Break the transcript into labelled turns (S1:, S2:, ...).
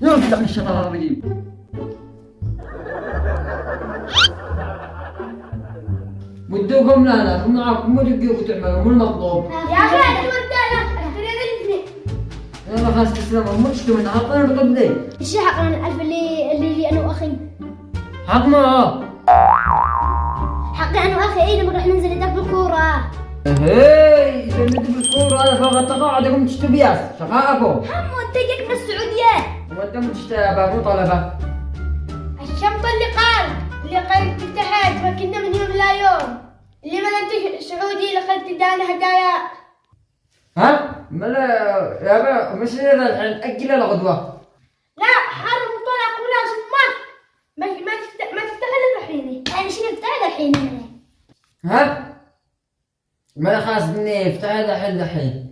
S1: يا رب من الشيطان الرجيم. ودوكم لنا كم معاكم مو تبقوا تعملوا مو المطلوب.
S2: يا اخي انت ودانا
S1: يلا خلاص تسلموا مو تشتوا من حقنا نرقد لي.
S2: ايش حقنا الالف اللي لي انا واخي؟
S1: حقنا
S2: حقي انا واخي اي نبغى نروح ننزل ندق بالكوره.
S1: هي اذا ندب الكورة هذا فوق التقاعدكم تشتوا بياس شقائكم.
S2: حمو انت جيت من السعوديه.
S1: وانتم تشتوا يا بابا مو طلبة.
S2: الشنطه اللي قال فتحت فكنا من يوم لا يوم اللي ما انت سعودي لقد تدانا هدايا.
S1: ها؟ ملا يا بابا مش هذا الحين أجل الغدوة.
S2: لا حرم طلع ولا ما تفتح الا الحين. انا شنو افتح الحين؟
S1: ها؟ ما خلاص مني افتح هذا الحين.